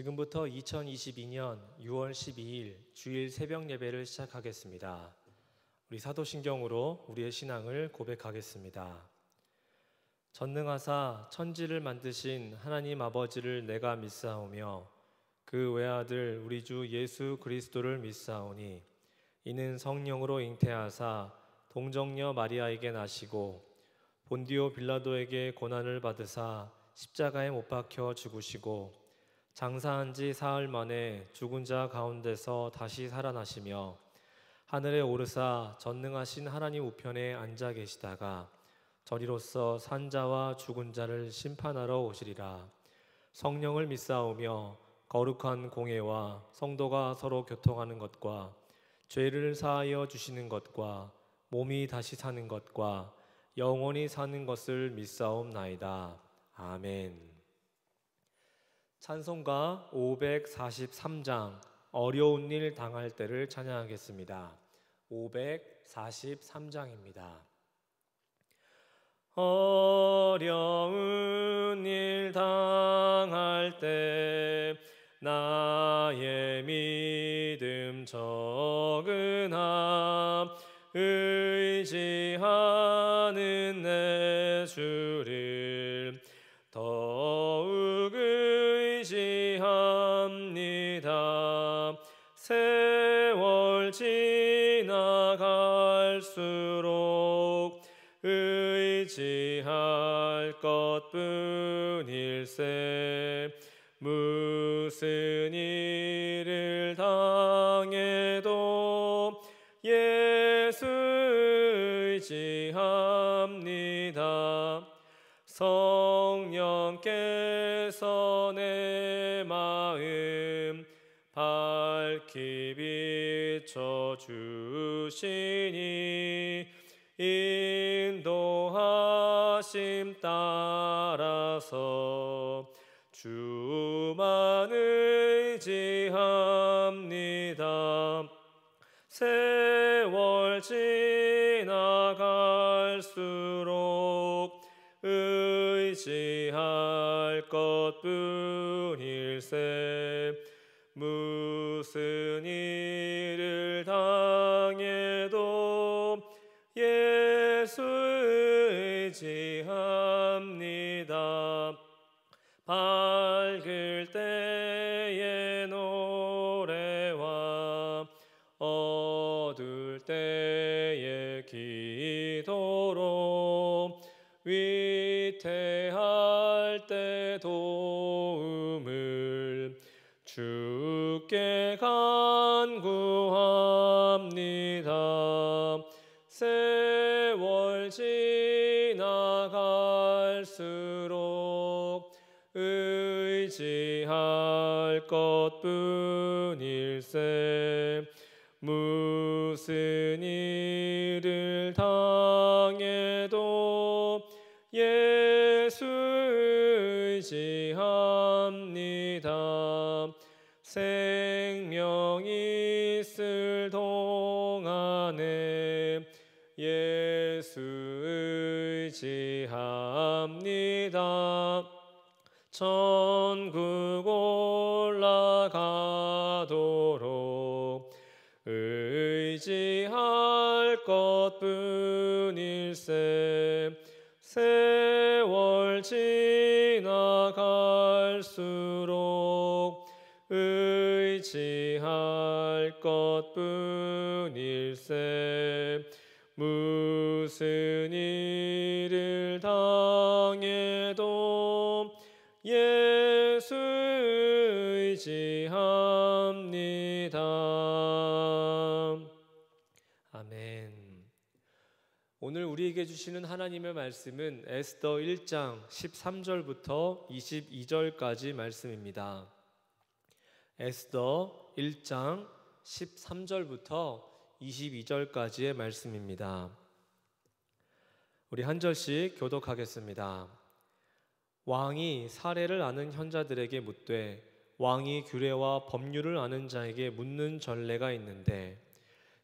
지금부터 2022년 6월 12일 주일 새벽 예배를 시작하겠습니다. 우리 사도신경으로 우리의 신앙을 고백하겠습니다. 전능하사 천지를 만드신 하나님 아버지를 내가 믿사오며 그 외아들 우리 주 예수 그리스도를 믿사오니 이는 성령으로 잉태하사 동정녀 마리아에게 나시고 본디오 빌라도에게 고난을 받으사 십자가에 못 박혀 죽으시고 장사한 지 사흘 만에 죽은 자 가운데서 다시 살아나시며 하늘에 오르사 전능하신 하나님 우편에 앉아 계시다가 저리로서 산 자와 죽은 자를 심판하러 오시리라. 성령을 믿사오며 거룩한 공예와 성도가 서로 교통하는 것과 죄를 사하여 주시는 것과 몸이 다시 사는 것과 영원히 사는 것을 믿사옵나이다. 아멘. 찬송가 543장 어려운 일 당할 때를 찬양하겠습니다. 543장입니다. 어려운 일 당할 때 나의 믿음 적으나 의지하는 내 주를 더욱 의지합니다. 세월 지나갈수록 의지할 것뿐일세. 무슨 일을 당해도 예수 의지합니다. 성령께서 내 마음 밝히 비춰주시니 인도하심 따라서 주만 의지합니다. 세월 지나갈수록 의지할 것뿐일세. 무슨 일을 당해도 예수 의지합니다. 밝을 때의 노래와 어두울 때의 기도로 위태할 때 도움을 주께 간구합니다. 세월 지나갈수록 의지할 것뿐일세. 무슨 일을 당해도 예수 의지합니다. 생명 있을 동안에 예수 의지합니다. 천국 올라가도록 의지할 것뿐일세. 세월 지나갈수록 의지할 것뿐일세. 무슨 일을 당해도 예수 의지합니다. 아멘. 오늘 우리에게 주시는 하나님의 말씀은 에스더 1장 13절부터 22절까지 말씀입니다. 에스더 1장 13절부터 22절까지의 말씀입니다. 우리 한 절씩 교독하겠습니다. 왕이 사례를 아는 현자들에게 묻되 왕이 규례와 법률을 아는 자에게 묻는 전례가 있는데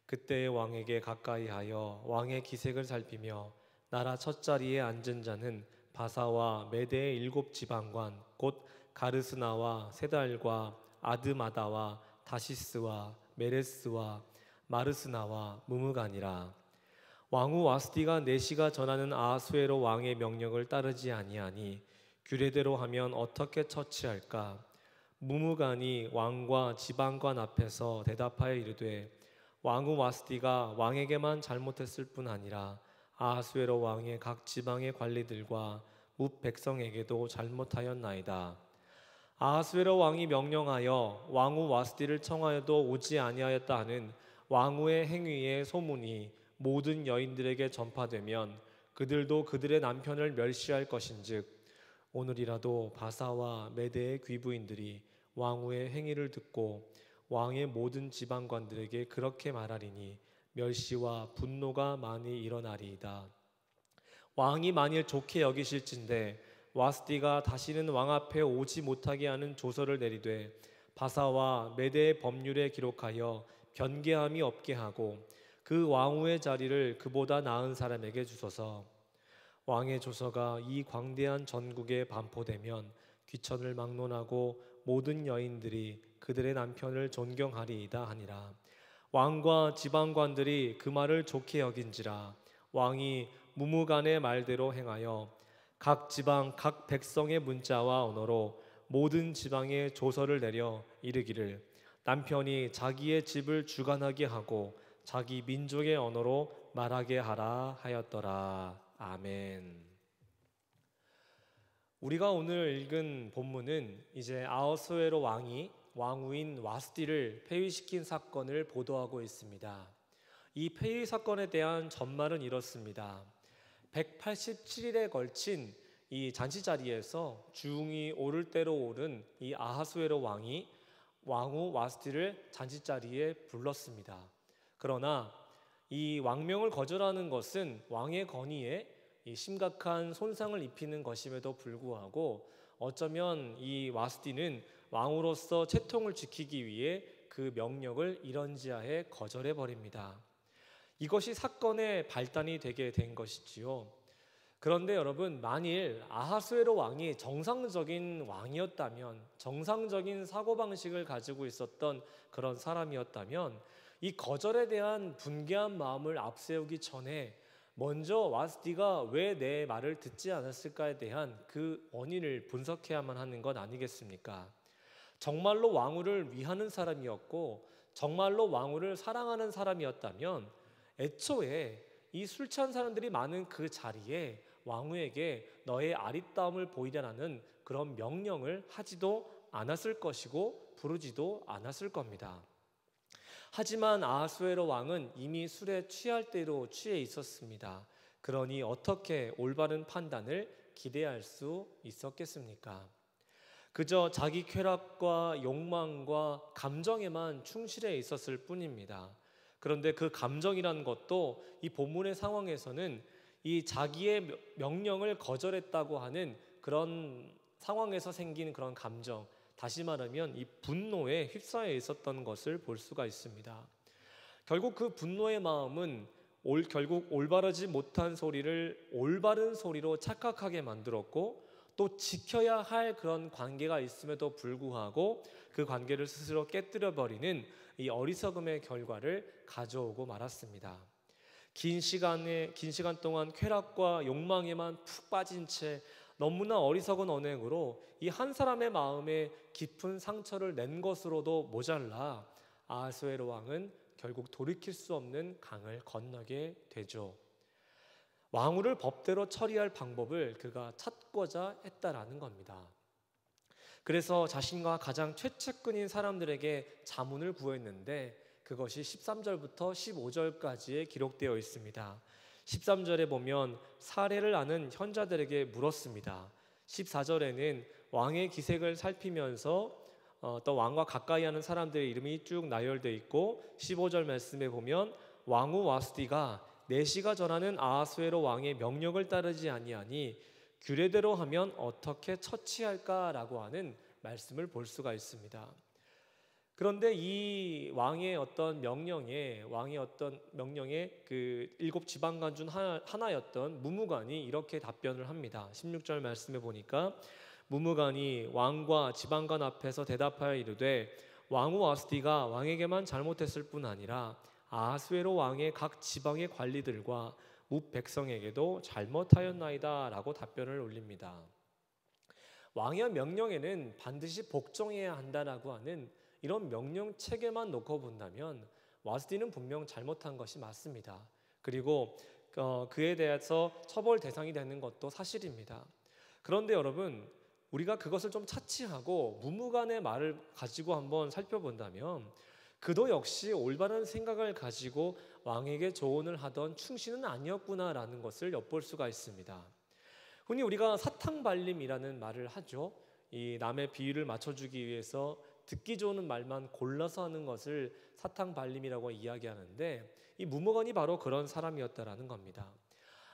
그때의 왕에게 가까이하여 왕의 기색을 살피며 나라 첫자리에 앉은 자는 바사와 메대의 7 지방관 곧 가르스나와 세달과 아드마다와 다시스와 메레스와 마르스나와 무무간이라. 왕후 와스디가 내시가 전하는 아하수에로 왕의 명령을 따르지 아니하니 규례대로 하면 어떻게 처치할까? 무무간이 왕과 지방관 앞에서 대답하여 이르되 왕후 와스디가 왕에게만 잘못했을 뿐 아니라 아하수에로 왕의 각 지방의 관리들과 뭇 백성에게도 잘못하였나이다. 아하수에로 왕이 명령하여 왕후 와스디를 청하여도 오지 아니하였다 하는 왕후의 행위의 소문이 모든 여인들에게 전파되면 그들도 그들의 남편을 멸시할 것인즉 오늘이라도 바사와 메대의 귀부인들이 왕후의 행위를 듣고 왕의 모든 지방관들에게 그렇게 말하리니 멸시와 분노가 많이 일어나리이다. 왕이 만일 좋게 여기실진대 와스디가 다시는 왕 앞에 오지 못하게 하는 조서를 내리되 바사와 메대의 법률에 기록하여 변개함이 없게 하고 그 왕후의 자리를 그보다 나은 사람에게 주소서. 왕의 조서가 이 광대한 전국에 반포되면 귀천을 막론하고 모든 여인들이 그들의 남편을 존경하리이다 하니라. 왕과 지방관들이 그 말을 좋게 여긴지라 왕이 무무간의 말대로 행하여 각 지방 각 백성의 문자와 언어로 모든 지방에 조서를 내려 이르기를 남편이 자기의 집을 주관하게 하고 자기 민족의 언어로 말하게 하라 하였더라. 아멘. 우리가 오늘 읽은 본문은 이제 아하수에로 왕이 왕후인 와스디를 폐위시킨 사건을 보도하고 있습니다. 이 폐위 사건에 대한 전말은 이렇습니다. 187일에 걸친 이 잔치 자리에서 주웅이 오를 대로 오른 이 아하수에로 왕이 왕후 와스디를 잔치 자리에 불렀습니다. 그러나 이 왕명을 거절하는 것은 왕의 권위에 이 심각한 손상을 입히는 것임에도 불구하고 어쩌면 이 와스디는 왕으로서 채통을 지키기 위해 그 명령을 이런지하에 거절해 버립니다. 이것이 사건의 발단이 되게 된 것이지요. 그런데 여러분, 만일 아하수에로 왕이 정상적인 왕이었다면, 정상적인 사고방식을 가지고 있었던 그런 사람이었다면 이 거절에 대한 분개한 마음을 앞세우기 전에 먼저 와스디가 왜 내 말을 듣지 않았을까에 대한 그 원인을 분석해야만 하는 것 아니겠습니까? 정말로 왕후를 위하는 사람이었고 정말로 왕후를 사랑하는 사람이었다면 애초에 이 술 취한 사람들이 많은 그 자리에 왕후에게 너의 아리따움을 보이라는 그런 명령을 하지도 않았을 것이고 부르지도 않았을 겁니다. 하지만 아하수에로 왕은 이미 술에 취할 대로 취해 있었습니다. 그러니 어떻게 올바른 판단을 기대할 수 있었겠습니까? 그저 자기 쾌락과 욕망과 감정에만 충실해 있었을 뿐입니다. 그런데 그 감정이라는 것도 이 본문의 상황에서는 이 자기의 명령을 거절했다고 하는 그런 상황에서 생긴 그런 감정, 다시 말하면 이 분노에 휩싸여 있었던 것을 볼 수가 있습니다. 결국 그 분노의 마음은 결국 올바르지 못한 소리를 올바른 소리로 착각하게 만들었고 또 지켜야 할 그런 관계가 있음에도 불구하고 그 관계를 스스로 깨뜨려버리는 이 어리석음의 결과를 가져오고 말았습니다. 긴 시간 동안 쾌락과 욕망에만 푹 빠진 채 너무나 어리석은 언행으로 이 한 사람의 마음에 깊은 상처를 낸 것으로도 모자라 아하수에로 왕은 결국 돌이킬 수 없는 강을 건너게 되죠. 왕후를 법대로 처리할 방법을 그가 찾고자 했다라는 겁니다. 그래서 자신과 가장 최측근인 사람들에게 자문을 구했는데 그것이 13절부터 15절까지에 기록되어 있습니다. 13절에 보면 사례를 아는 현자들에게 물었습니다. 14절에는 왕의 기색을 살피면서 또 왕과 가까이 하는 사람들의 이름이 쭉 나열되어 있고 15절 말씀에 보면 왕후 와스디가 내시가 전하는 아하수에로 왕의 명령을 따르지 아니하니 규례대로 하면 어떻게 처치할까라고 하는 말씀을 볼 수가 있습니다. 그런데 이 왕의 어떤 명령에 그 7 지방관 중 하나였던 무무관이 이렇게 답변을 합니다. 16절 말씀에 보니까 무무간이 왕과 지방관 앞에서 대답하여 이르되 왕후 와스디가 왕에게만 잘못했을 뿐 아니라 아하스웨로 왕의 각 지방의 관리들과 뭇 백성에게도 잘못하였나이다 라고 답변을 올립니다. 왕의 명령에는 반드시 복종해야 한다라고 하는 이런 명령 체계만 놓고 본다면 와스디는 분명 잘못한 것이 맞습니다. 그리고 그에 대해서 처벌 대상이 되는 것도 사실입니다. 그런데 여러분, 우리가 그것을 좀 차치하고 무무간의 말을 가지고 한번 살펴본다면 그도 역시 올바른 생각을 가지고 왕에게 조언을 하던 충신은 아니었구나라는 것을 엿볼 수가 있습니다. 흔히 우리가 사탕발림이라는 말을 하죠. 이 남의 비유를 맞춰주기 위해서 듣기 좋은 말만 골라서 하는 것을 사탕발림이라고 이야기하는데, 이 무무간이 바로 그런 사람이었다라는 겁니다.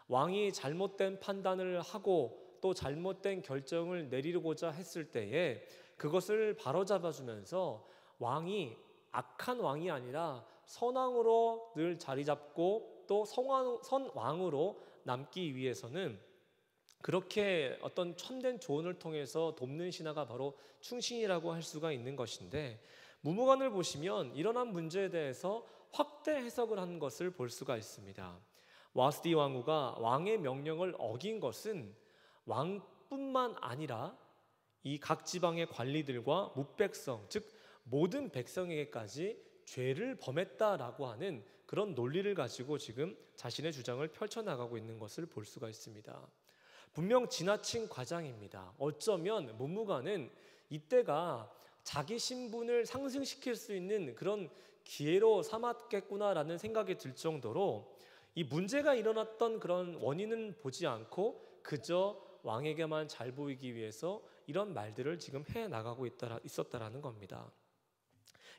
왕이 잘못된 판단을 하고 또 잘못된 결정을 내리고자 했을 때에 그것을 바로잡아주면서 왕이 악한 왕이 아니라 선왕으로 늘 자리 잡고 또 선왕으로 남기 위해서는 그렇게 어떤 참된 조언을 통해서 돕는 신하가 바로 충신이라고 할 수가 있는 것인데, 무무간을 보시면 일어난 문제에 대해서 확대 해석을 한 것을 볼 수가 있습니다. 와스디 왕후가 왕의 명령을 어긴 것은 왕뿐만 아니라 이 각 지방의 관리들과 뭇백성, 즉 모든 백성에게까지 죄를 범했다라고 하는 그런 논리를 가지고 지금 자신의 주장을 펼쳐나가고 있는 것을 볼 수가 있습니다. 분명 지나친 과장입니다. 어쩌면 무무간은 이때가 자기 신분을 상승시킬 수 있는 그런 기회로 삼았겠구나라는 생각이 들 정도로 이 문제가 일어났던 그런 원인은 보지 않고 그저 왕에게만 잘 보이기 위해서 이런 말들을 지금 해나가고 있었다라는 겁니다.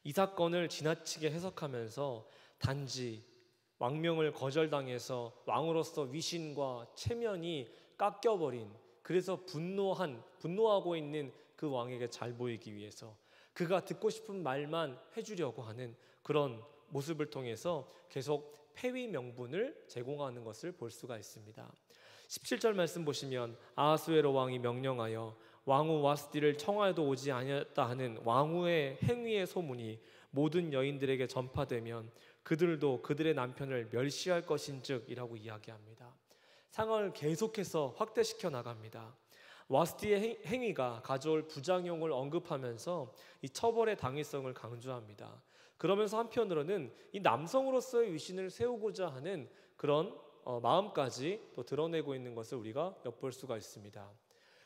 이 사건을 지나치게 해석하면서 단지 왕명을 거절당해서 왕으로서 위신과 체면이 깎여버린, 그래서 분노하고 있는 그 왕에게 잘 보이기 위해서 그가 듣고 싶은 말만 해주려고 하는 그런 모습을 통해서 계속 폐위 명분을 제공하는 것을 볼 수가 있습니다. 17절 말씀 보시면 아하스웨로 왕이 명령하여 왕후 와스디를 청하여도 오지 아니했다 하는 왕후의 행위의 소문이 모든 여인들에게 전파되면 그들도 그들의 남편을 멸시할 것인즉 이라고 이야기합니다. 상황을 계속해서 확대시켜 나갑니다. 와스디의 행위가 가져올 부작용을 언급하면서 이 처벌의 당위성을 강조합니다. 그러면서 한편으로는 이 남성으로서의 위신을 세우고자 하는 그런 마음까지 또 드러내고 있는 것을 우리가 엿볼 수가 있습니다.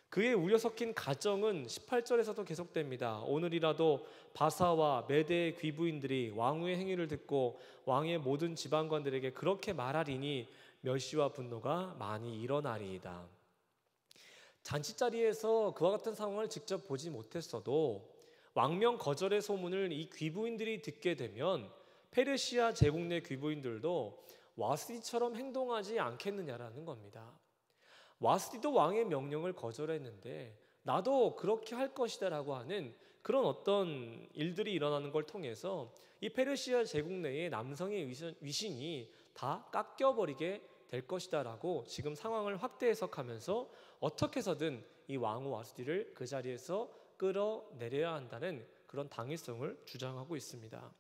그의 우려 섞인 가정은 18절에서도 계속됩니다. 오늘이라도 바사와 메대의 귀부인들이 왕후의 행위를 듣고 왕의 모든 지방관들에게 그렇게 말하리니 멸시와 분노가 많이 일어나리이다. 잔치자리에서 그와 같은 상황을 직접 보지 못했어도 왕명 거절의 소문을 이 귀부인들이 듣게 되면 페르시아 제국 내 귀부인들도 와스디처럼 행동하지 않겠느냐라는 겁니다. 와스디도 왕의 명령을 거절했는데 나도 그렇게 할 것이다 라고 하는 그런 어떤 일들이 일어나는 걸 통해서 이 페르시아 제국 내의 남성의 위신이 다 깎여버리게 될 것이다 라고 지금 상황을 확대 해석하면서 어떻게 해서든 이 왕후 와스디를 그 자리에서 끌어내려야 한다는 그런 당위성을 주장하고 있습니다.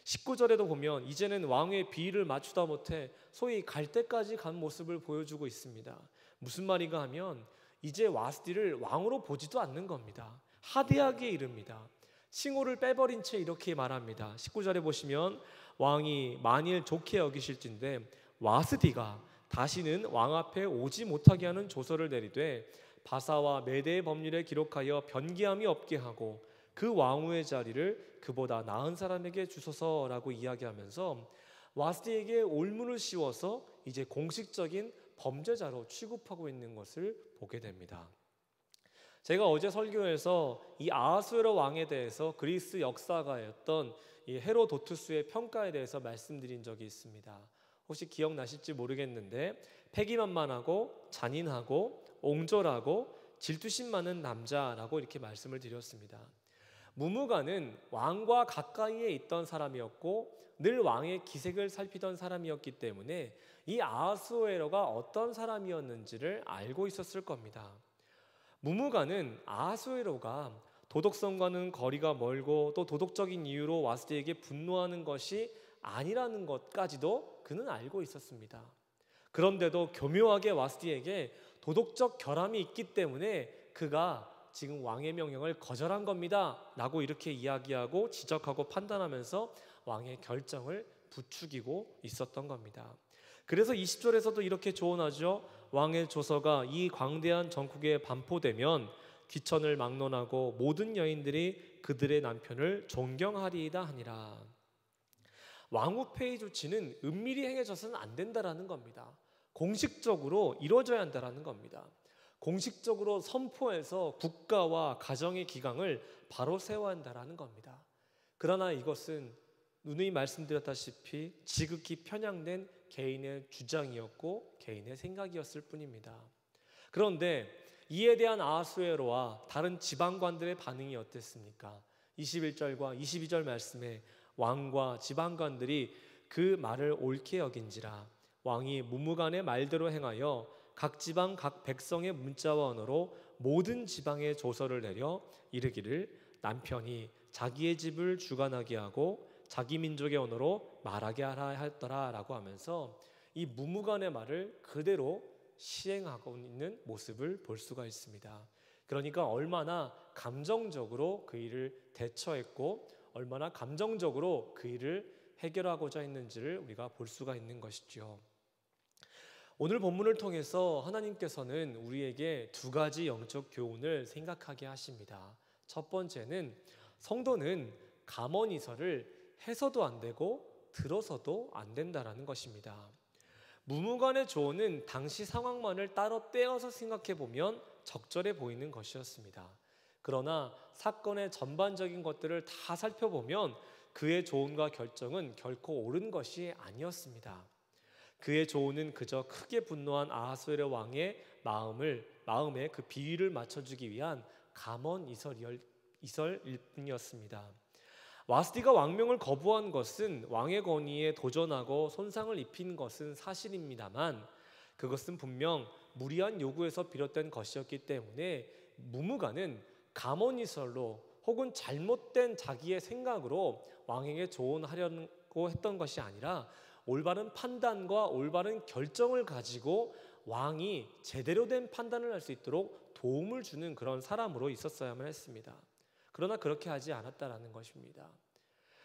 19절에도 보면 이제는 왕의 비위를 맞추다 못해 소위 갈 때까지 간 모습을 보여주고 있습니다. 무슨 말인가 하면 이제 와스디를 왕으로 보지도 않는 겁니다. 하대하게 이릅니다. 칭호를 빼버린 채 이렇게 말합니다. 19절에 보시면 왕이 만일 좋게 여기실진데 와스디가 다시는 왕 앞에 오지 못하게 하는 조서를 내리되 바사와 메대의 법률에 기록하여 변기함이 없게 하고 그 왕후의 자리를 그보다 나은 사람에게 주소서라고 이야기하면서 와스디에게 올무를 씌워서 이제 공식적인 범죄자로 취급하고 있는 것을 보게 됩니다. 제가 어제 설교에서 이 아하수에로 왕에 대해서 그리스 역사가였던 이 헤로도투스의 평가에 대해서 말씀드린 적이 있습니다. 혹시 기억나실지 모르겠는데 패기만만하고 잔인하고 옹졸하고 질투심 많은 남자라고 이렇게 말씀을 드렸습니다. 무무간은 왕과 가까이에 있던 사람이었고 늘 왕의 기색을 살피던 사람이었기 때문에 이 아하수에로가 어떤 사람이었는지를 알고 있었을 겁니다. 무무가는 아하수에로가 도덕성과는 거리가 멀고 또 도덕적인 이유로 와스디에게 분노하는 것이 아니라는 것까지도 그는 알고 있었습니다. 그런데도 교묘하게 와스디에게 도덕적 결함이 있기 때문에 그가 지금 왕의 명령을 거절한 겁니다 라고 이렇게 이야기하고 지적하고 판단하면서 왕의 결정을 부추기고 있었던 겁니다. 그래서 20절에서도 이렇게 조언하죠. 왕의 조서가 이 광대한 전국에 반포되면 귀천을 막론하고 모든 여인들이 그들의 남편을 존경하리이다 하니라. 왕후페이 조치는 은밀히 행해져서는 안 된다라는 겁니다. 공식적으로 이루어져야 한다라는 겁니다. 공식적으로 선포해서 국가와 가정의 기강을 바로 세워야 한다라는 겁니다. 그러나 이것은 누누이 말씀드렸다시피 지극히 편향된 개인의 주장이었고 개인의 생각이었을 뿐입니다. 그런데 이에 대한 아하수에로와 다른 지방관들의 반응이 어땠습니까? 21절과 22절 말씀에 왕과 지방관들이 그 말을 옳게 여긴지라 왕이 무무간의 말대로 행하여 각 지방 각 백성의 문자와 언어로 모든 지방에 조서를 내려 이르기를 남편이 자기의 집을 주관하게 하고 자기 민족의 언어로 말하게 하라 했더라 라고 하면서 이 무무간의 말을 그대로 시행하고 있는 모습을 볼 수가 있습니다. 그러니까 얼마나 감정적으로 그 일을 대처했고 얼마나 감정적으로 그 일을 해결하고자 했는지를 우리가 볼 수가 있는 것이죠. 오늘 본문을 통해서 하나님께서는 우리에게 두 가지 영적 교훈을 생각하게 하십니다. 첫 번째는 성도는 감언이설을 해서도 안 되고 들어서도 안 된다라는 것입니다. 무무간의 조언은 당시 상황만을 따로 떼어서 생각해 보면 적절해 보이는 것이었습니다. 그러나 사건의 전반적인 것들을 다 살펴보면 그의 조언과 결정은 결코 옳은 것이 아니었습니다. 그의 조언은 그저 크게 분노한 아하수에로 왕의 마음에 그 비위를 맞춰주기 위한 감언이설일 뿐이었습니다. 와스디가 왕명을 거부한 것은 왕의 권위에 도전하고 손상을 입힌 것은 사실입니다만 그것은 분명 무리한 요구에서 비롯된 것이었기 때문에 무무간은 감언이설로 혹은 잘못된 자기의 생각으로 왕에게 조언하려고 했던 것이 아니라 올바른 판단과 올바른 결정을 가지고 왕이 제대로 된 판단을 할 수 있도록 도움을 주는 그런 사람으로 있었어야만 했습니다. 그러나 그렇게 하지 않았다라는 것입니다.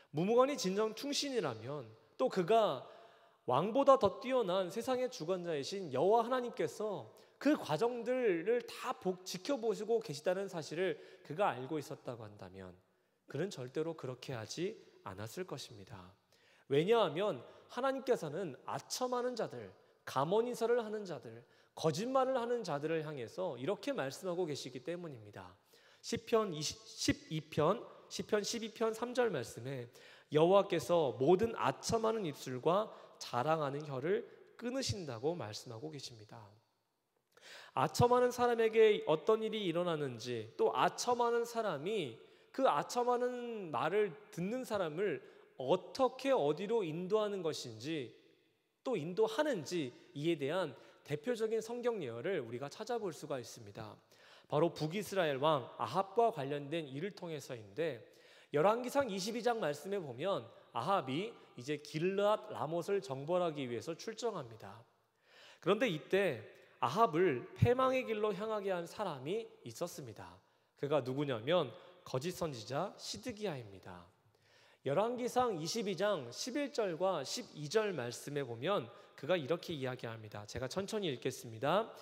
무무간이 진정 충신이라면 또 그가 왕보다 더 뛰어난 세상의 주관자이신 여호와 하나님께서 그 과정들을 다 지켜보시고 계시다는 사실을 그가 알고 있었다고 한다면 그는 절대로 그렇게 하지 않았을 것입니다. 왜냐하면 하나님께서는 아첨하는 자들, 감언인설을 하는 자들, 거짓말을 하는 자들을 향해서 이렇게 말씀하고 계시기 때문입니다. 시편 12편 3절 말씀에 여호와께서 모든 아첨하는 입술과 자랑하는 혀를 끊으신다고 말씀하고 계십니다. 아첨하는 사람에게 어떤 일이 일어나는지 또 아첨하는 사람이 그 아첨하는 말을 듣는 사람을 어떻게 어디로 인도하는 것인지 또 인도하는지 이에 대한 대표적인 성경 예언을 우리가 찾아볼 수가 있습니다. 바로 북이스라엘 왕 아합과 관련된 일을 통해서인데 열왕기상 22장 말씀에 보면 아합이 이제 길르앗 라못을 정벌하기 위해서 출정합니다. 그런데 이때 아합을 패망의 길로 향하게 한 사람이 있었습니다. 그가 누구냐면 거짓 선지자 시드기야입니다. 열왕기상 22장 11절과 12절 말씀에 보면 그가 이렇게 이야기합니다. 제가 천천히 읽겠습니다.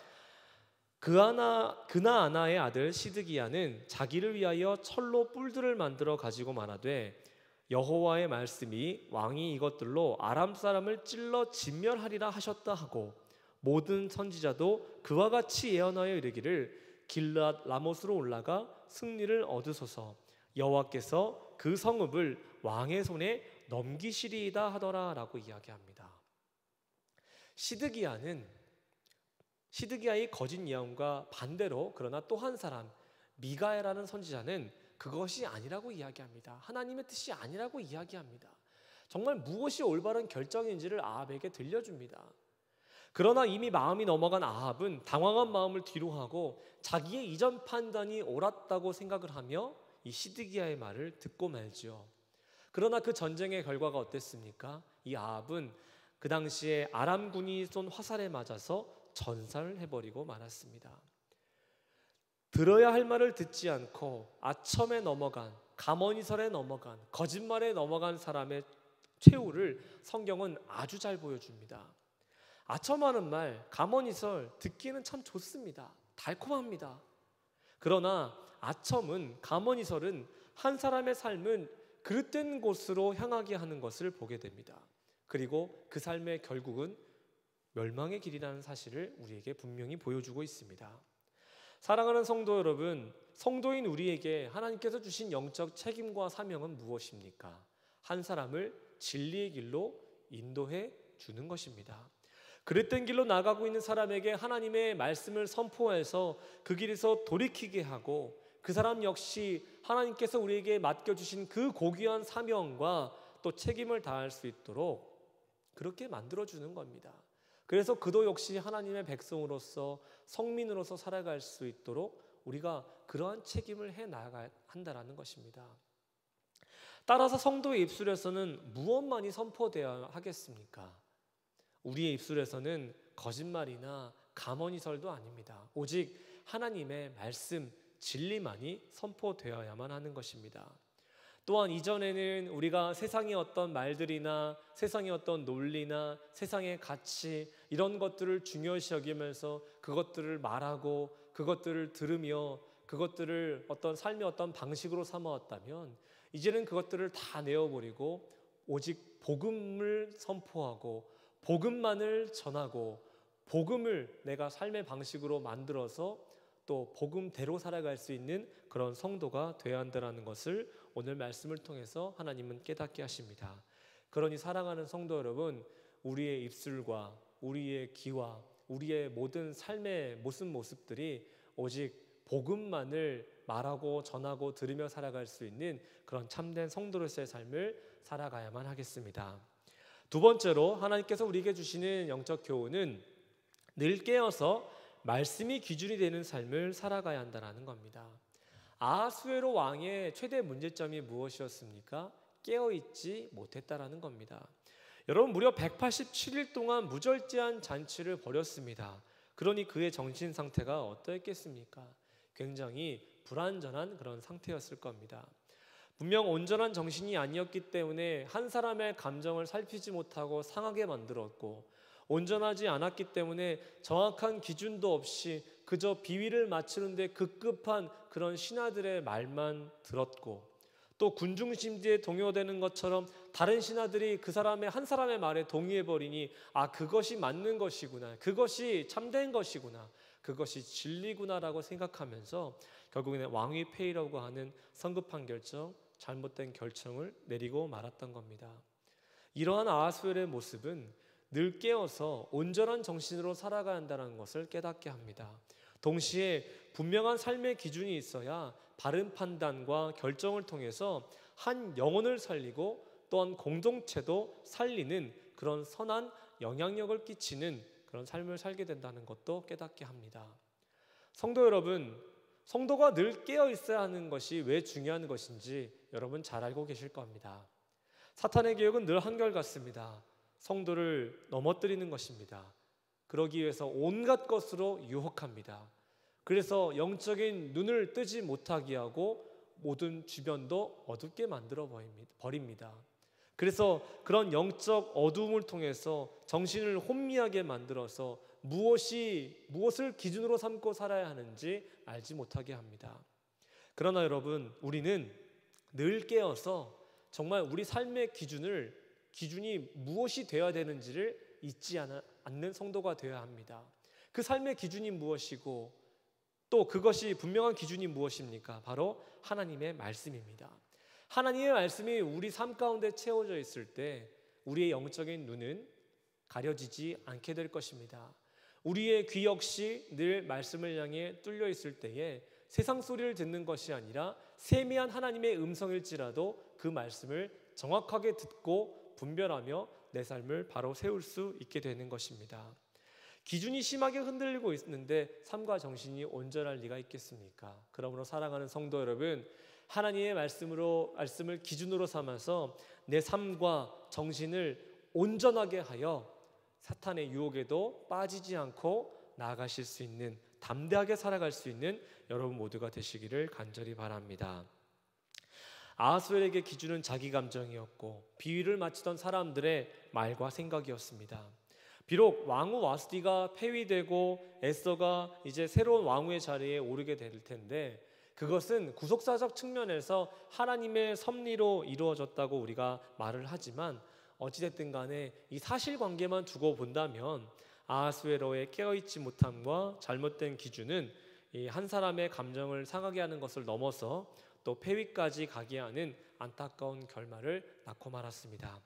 그나아나의 아들 시드기야는 자기를 위하여 철로 뿔들을 만들어 가지고 말하되 여호와의 말씀이 왕이 이것들로 아람 사람을 찔러 진멸하리라 하셨다 하고 모든 선지자도 그와 같이 예언하여 이르기를 길르앗 라못으로 올라가 승리를 얻으소서 여호와께서 그 성읍을 왕의 손에 넘기시리이다 하더라 라고 이야기합니다. 시드기야의 거짓 예언과 반대로 그러나 또 한 사람 미가야라는 선지자는 그것이 아니라고 이야기합니다. 하나님의 뜻이 아니라고 이야기합니다. 정말 무엇이 올바른 결정인지를 아합에게 들려줍니다. 그러나 이미 마음이 넘어간 아합은 당황한 마음을 뒤로 하고 자기의 이전 판단이 옳았다고 생각을 하며 이 시드기야의 말을 듣고 말지요. 그러나 그 전쟁의 결과가 어땠습니까? 이 아합은 그 당시에 아람군이 쏜 화살에 맞아서 전사를 해버리고 말았습니다. 들어야 할 말을 듣지 않고 아첨에 넘어간, 가머니설에 넘어간, 거짓말에 넘어간 사람의 최후를 성경은 아주 잘 보여줍니다. 아첨하는 말, 가머니설 듣기는 참 좋습니다. 달콤합니다. 그러나 아첨은, 가머니설은 한 사람의 삶은 그릇된 곳으로 향하게 하는 것을 보게 됩니다. 그리고 그 삶의 결국은 멸망의 길이라는 사실을 우리에게 분명히 보여주고 있습니다. 사랑하는 성도 여러분, 성도인 우리에게 하나님께서 주신 영적 책임과 사명은 무엇입니까? 한 사람을 진리의 길로 인도해 주는 것입니다. 그릇된 길로 나가고 있는 사람에게 하나님의 말씀을 선포해서 그 길에서 돌이키게 하고 그 사람 역시 하나님께서 우리에게 맡겨주신 그 고귀한 사명과 또 책임을 다할 수 있도록 그렇게 만들어주는 겁니다. 그래서 그도 역시 하나님의 백성으로서 성민으로서 살아갈 수 있도록 우리가 그러한 책임을 해 나가야 한다는 것입니다. 따라서 성도의 입술에서는 무엇만이 선포되어야 하겠습니까? 우리의 입술에서는 거짓말이나 가머니설도 아닙니다. 오직 하나님의 말씀, 진리만이 선포되어야만 하는 것입니다. 또한 이전에는 우리가 세상의 어떤 말들이나 세상의 어떤 논리나 세상의 가치 이런 것들을 중요시 여기면서 그것들을 말하고 그것들을 들으며 그것들을 어떤 삶의 어떤 방식으로 삼아왔다면 이제는 그것들을 다 내어버리고 오직 복음을 선포하고 복음만을 전하고 복음을 내가 삶의 방식으로 만들어서 또 복음대로 살아갈 수 있는 그런 성도가 되어야 한다는 것을 오늘 말씀을 통해서 하나님은 깨닫게 하십니다. 그러니 사랑하는 성도 여러분, 우리의 입술과 우리의 귀와 우리의 모든 삶의 모습들이 오직 복음만을 말하고 전하고 들으며 살아갈 수 있는 그런 참된 성도로서의 삶을 살아가야만 하겠습니다. 두 번째로 하나님께서 우리에게 주시는 영적 교훈은 늘 깨어서 말씀이 기준이 되는 삶을 살아가야 한다는 겁니다. 아하수에로 왕의 최대 문제점이 무엇이었습니까? 깨어있지 못했다라는 겁니다. 여러분, 무려 187일 동안 무절제한 잔치를 벌였습니다. 그러니 그의 정신 상태가 어떠했겠습니까? 굉장히 불완전한 그런 상태였을 겁니다. 분명 온전한 정신이 아니었기 때문에 한 사람의 감정을 살피지 못하고 상하게 만들었고, 온전하지 않았기 때문에 정확한 기준도 없이 그저 비위를 맞추는데 급급한 그런 신하들의 말만 들었고, 또 군중심지에 동요되는 것처럼 다른 신하들이 그 사람의 한 사람의 말에 동의해버리니 그것이 맞는 것이구나, 그것이 참된 것이구나, 그것이 진리구나라고 생각하면서 결국에는 왕위 폐위라고 하는 성급한 결정, 잘못된 결정을 내리고 말았던 겁니다. 이러한 아하수엘의 모습은 늘 깨어서 온전한 정신으로 살아가야 한다는 것을 깨닫게 합니다. 동시에 분명한 삶의 기준이 있어야 바른 판단과 결정을 통해서 한 영혼을 살리고 또한 공동체도 살리는 그런 선한 영향력을 끼치는 그런 삶을 살게 된다는 것도 깨닫게 합니다. 성도 여러분, 성도가 늘 깨어 있어야 하는 것이 왜 중요한 것인지 여러분 잘 알고 계실 겁니다. 사탄의 계획은 늘 한결같습니다. 성도를 넘어뜨리는 것입니다. 그러기 위해서 온갖 것으로 유혹합니다. 그래서 영적인 눈을 뜨지 못하게 하고 모든 주변도 어둡게 만들어 버립니다. 그래서 그런 영적 어두움을 통해서 정신을 혼미하게 만들어서 무엇을 기준으로 삼고 살아야 하는지 알지 못하게 합니다. 그러나 여러분, 우리는 늘 깨어서 정말 우리 삶의 기준이 무엇이 되어야 되는지를 잊지 않는 성도가 되어야 합니다. 그 삶의 기준이 무엇이고 또 그것이 분명한 기준이 무엇입니까? 바로 하나님의 말씀입니다. 하나님의 말씀이 우리 삶 가운데 채워져 있을 때 우리의 영적인 눈은 가려지지 않게 될 것입니다. 우리의 귀 역시 늘 말씀을 향해 뚫려 있을 때에 세상 소리를 듣는 것이 아니라 세미한 하나님의 음성일지라도 그 말씀을 정확하게 듣고 분별하며 내 삶을 바로 세울 수 있게 되는 것입니다. 기준이 심하게 흔들리고 있는데 삶과 정신이 온전할 리가 있겠습니까? 그러므로 사랑하는 성도 여러분, 하나님의 말씀을 기준으로 삼아서 내 삶과 정신을 온전하게 하여 사탄의 유혹에도 빠지지 않고 나아가실 수 있는, 담대하게 살아갈 수 있는 여러분 모두가 되시기를 간절히 바랍니다. 아하수엘에게 기준은 자기 감정이었고 비위를 맞추던 사람들의 말과 생각이었습니다. 비록 왕후 와스디가 폐위되고 에스더가 이제 새로운 왕후의 자리에 오르게 될 텐데 그것은 구속사적 측면에서 하나님의 섭리로 이루어졌다고 우리가 말을 하지만 어찌됐든 간에 이 사실관계만 두고 본다면 아하수에로의 깨어있지 못함과 잘못된 기준은 이 한 사람의 감정을 상하게 하는 것을 넘어서 또 폐위까지 가게 하는 안타까운 결말을 낳고 말았습니다.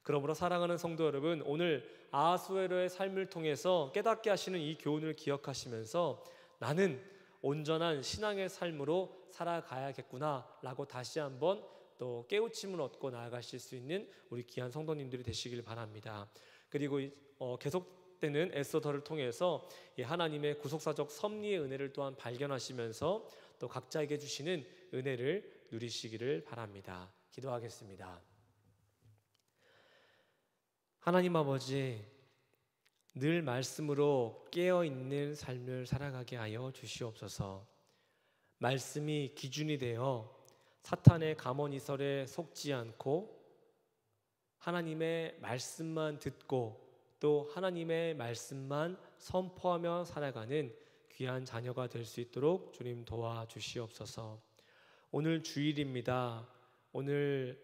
그러므로 사랑하는 성도 여러분, 오늘 아하수에로의 삶을 통해서 깨닫게 하시는 이 교훈을 기억하시면서 나는 온전한 신앙의 삶으로 살아가야겠구나 라고 다시 한번 또 깨우침을 얻고 나아가실 수 있는 우리 귀한 성도님들이 되시길 바랍니다. 그리고 계속되는 에스더를 통해서 하나님의 구속사적 섭리의 은혜를 또한 발견하시면서 또 각자에게 주시는 은혜를 누리시기를 바랍니다. 기도하겠습니다. 하나님 아버지, 늘 말씀으로 깨어있는 삶을 살아가게 하여 주시옵소서. 말씀이 기준이 되어 사탄의 감언이설에 속지 않고 하나님의 말씀만 듣고 또 하나님의 말씀만 선포하며 살아가는 귀한 자녀가 될 수 있도록 주님 도와주시옵소서. 오늘 주일입니다. 오늘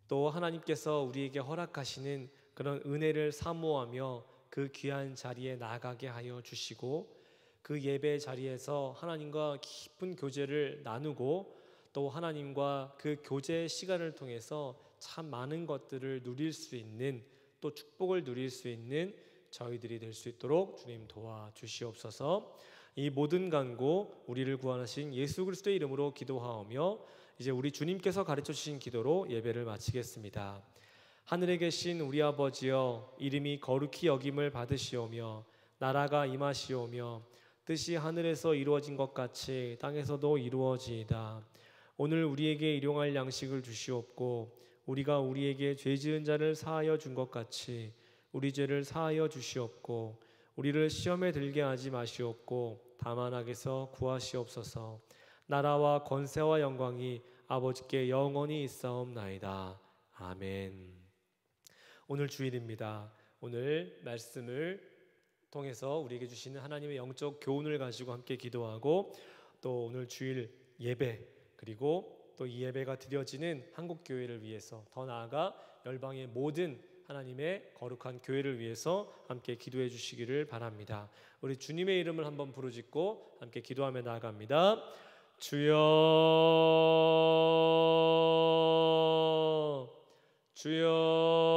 또 하나님께서 우리에게 허락하시는 그런 은혜를 사모하며 그 귀한 자리에 나아가게 하여 주시고 그 예배 자리에서 하나님과 깊은 교제를 나누고 또 하나님과 그 교제 시간을 통해서 참 많은 것들을 누릴 수 있는, 또 축복을 누릴 수 있는 저희들이 될 수 있도록 주님 도와주시옵소서. 이 모든 간구 우리를 구원하신 예수 그리스도의 이름으로 기도하오며 이제 우리 주님께서 가르쳐 주신 기도로 예배를 마치겠습니다. 하늘에 계신 우리 아버지여, 이름이 거룩히 여김을 받으시오며 나라가 임하시오며 뜻이 하늘에서 이루어진 것 같이 땅에서도 이루어지이다. 오늘 우리에게 일용할 양식을 주시옵고 우리가 우리에게 죄 지은 자를 사하여 준 것 같이 우리 죄를 사하여 주시옵고 우리를 시험에 들게 하지 마시옵고 다만 악에서 구하시옵소서. 나라와 권세와 영광이 아버지께 영원히 있사옵나이다. 아멘. 오늘 주일입니다. 오늘 말씀을 통해서 우리에게 주시는 하나님의 영적 교훈을 가지고 함께 기도하고 또 오늘 주일 예배 그리고 또 이 예배가 드려지는 한국교회를 위해서 더 나아가 열방의 모든 하나님의 거룩한 교회를 위해서 함께 기도해 주시기를 바랍니다. 우리 주님의 이름을 한번 부르짖고 함께 기도하며 나아갑니다. 주여, 주여.